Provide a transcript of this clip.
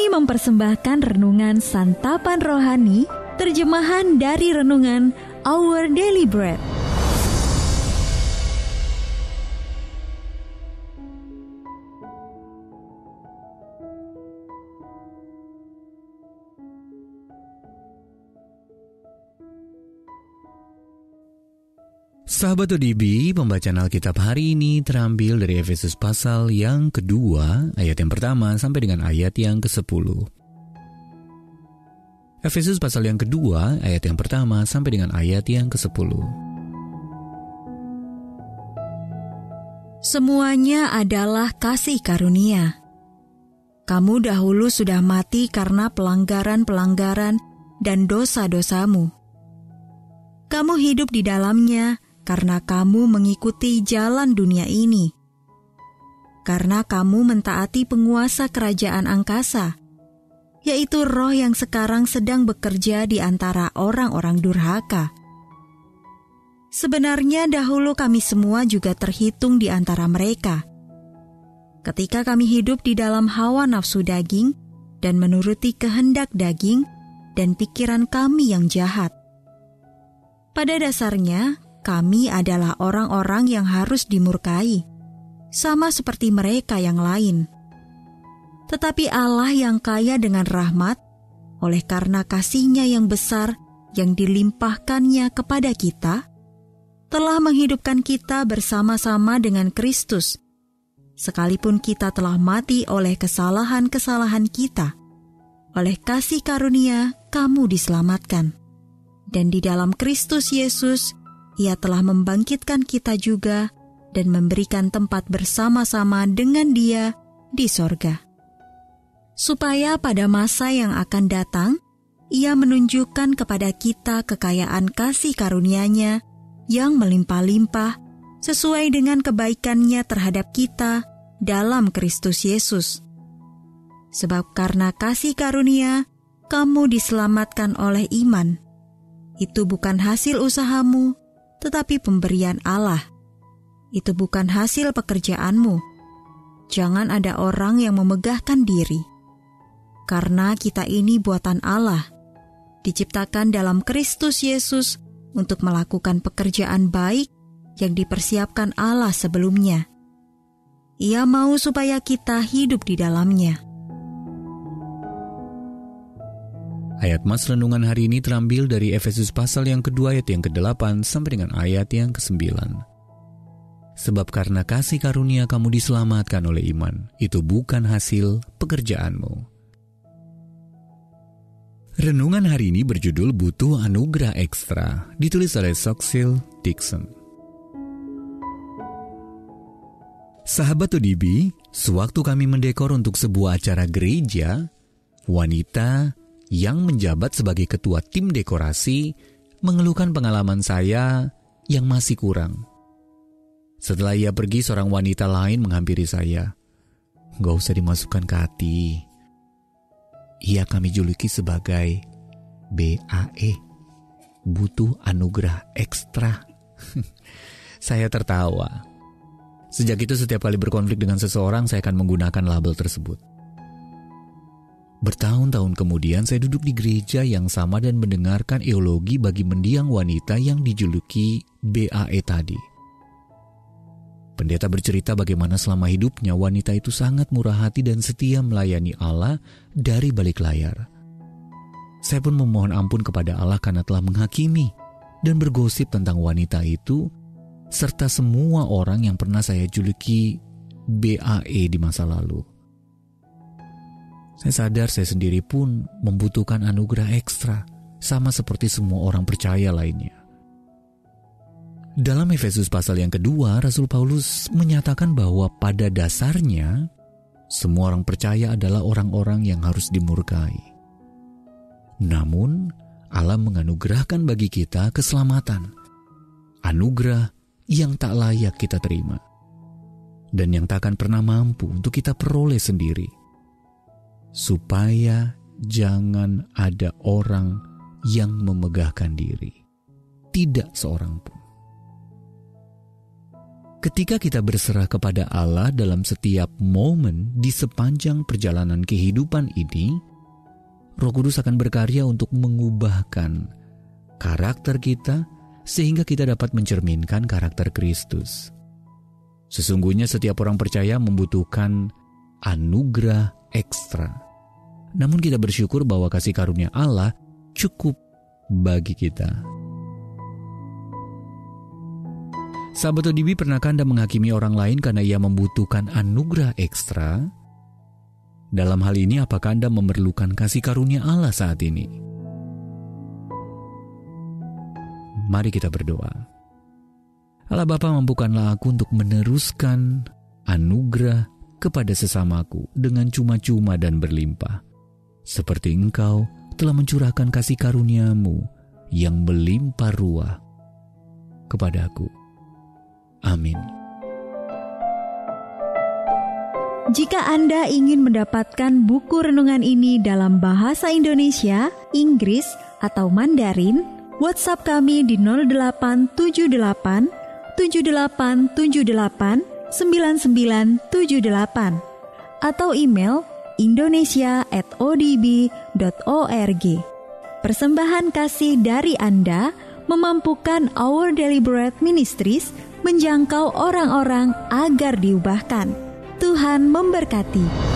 Kami mempersembahkan renungan Santapan Rohani, terjemahan dari renungan Our Daily Bread. Sahabat ODB, pembacaan Alkitab hari ini terambil dari Efesus pasal yang kedua, ayat yang pertama sampai dengan ayat yang ke-10. Efesus pasal yang kedua, ayat yang pertama sampai dengan ayat yang ke-10. Semuanya adalah kasih karunia. Kamu dahulu sudah mati karena pelanggaran-pelanggaran dan dosa-dosamu. Kamu hidup di dalamnya karena kamu mengikuti jalan dunia ini. Karena kamu mentaati penguasa kerajaan angkasa, yaitu roh yang sekarang sedang bekerja di antara orang-orang durhaka. Sebenarnya dahulu kami semua juga terhitung di antara mereka. Ketika kami hidup di dalam hawa nafsu daging dan menuruti kehendak daging dan pikiran kami yang jahat. Pada dasarnya, kami adalah orang-orang yang harus dimurkai, sama seperti mereka yang lain. Tetapi Allah yang kaya dengan rahmat, oleh karena kasih-Nya yang besar yang dilimpahkannya kepada kita, telah menghidupkan kita bersama-sama dengan Kristus. Sekalipun kita telah mati oleh kesalahan-kesalahan kita, oleh kasih karunia kamu diselamatkan. Dan di dalam Kristus Yesus, Ia telah membangkitkan kita juga dan memberikan tempat bersama-sama dengan Dia di sorga. Supaya pada masa yang akan datang, Ia menunjukkan kepada kita kekayaan kasih karunia-Nya yang melimpah-limpah sesuai dengan kebaikan-Nya terhadap kita dalam Kristus Yesus. Sebab karena kasih karunia, kamu diselamatkan oleh iman. Itu bukan hasil usahamu, tetapi pemberian Allah. Itu bukan hasil pekerjaanmu. Jangan ada orang yang memegahkan diri. Karena kita ini buatan Allah, diciptakan dalam Kristus Yesus untuk melakukan pekerjaan baik yang dipersiapkan Allah sebelumnya. Ia mau supaya kita hidup di dalamnya. Ayat Mas renungan hari ini terambil dari Efesus pasal yang kedua ayat yang ke-8 sampai dengan ayat yang ke-9. Sebab karena kasih karunia kamu diselamatkan oleh iman, itu bukan hasil pekerjaanmu. Renungan hari ini berjudul Butuh Anugerah Ekstra, ditulis oleh Soxil Dixon. Sahabat ODB, sewaktu kami mendekor untuk sebuah acara gereja, wanita yang menjabat sebagai ketua tim dekorasi mengeluhkan pengalaman saya yang masih kurang. Setelah ia pergi, seorang wanita lain menghampiri saya. "Gak usah dimasukkan ke hati. Ia kami juluki sebagai BAE, butuh anugerah ekstra." Saya tertawa. Sejak itu setiap kali berkonflik dengan seseorang, saya akan menggunakan label tersebut. Bertahun-tahun kemudian saya duduk di gereja yang sama dan mendengarkan eologi bagi mendiang wanita yang dijuluki BAE tadi. Pendeta bercerita bagaimana selama hidupnya wanita itu sangat murah hati dan setia melayani Allah dari balik layar. Saya pun memohon ampun kepada Allah karena telah menghakimi dan bergosip tentang wanita itu serta semua orang yang pernah saya juluki BAE di masa lalu. Saya sadar saya sendiri pun membutuhkan anugerah ekstra, sama seperti semua orang percaya lainnya. Dalam Efesus pasal yang kedua, Rasul Paulus menyatakan bahwa pada dasarnya, semua orang percaya adalah orang-orang yang harus dimurkai. Namun, Allah menganugerahkan bagi kita keselamatan, anugerah yang tak layak kita terima, dan yang tak akan pernah mampu untuk kita peroleh sendiri. Supaya jangan ada orang yang memegahkan diri. Tidak seorang pun. Ketika kita berserah kepada Allah dalam setiap momen di sepanjang perjalanan kehidupan ini, Roh Kudus akan berkarya untuk mengubahkan karakter kita sehingga kita dapat mencerminkan karakter Kristus. Sesungguhnya setiap orang percaya membutuhkan anugerah ekstra. Namun kita bersyukur bahwa kasih karunia Allah cukup bagi kita. Sahabat ODB, pernahkah Anda menghakimi orang lain karena ia membutuhkan anugerah ekstra? Dalam hal ini, apakah Anda memerlukan kasih karunia Allah saat ini? Mari kita berdoa. Allah Bapa, mampukanlah aku untuk meneruskan anugerah kepada sesamaku dengan cuma-cuma dan berlimpah. Seperti Engkau telah mencurahkan kasih karunia-Mu yang melimpah ruah kepadaku. Amin. Jika Anda ingin mendapatkan buku renungan ini dalam bahasa Indonesia, Inggris, atau Mandarin, WhatsApp kami di 0878 7878 9978 atau email indonesia@odb.org. Persembahan kasih dari Anda memampukan Our Daily Bread Ministries menjangkau orang-orang agar diubahkan. Tuhan memberkati.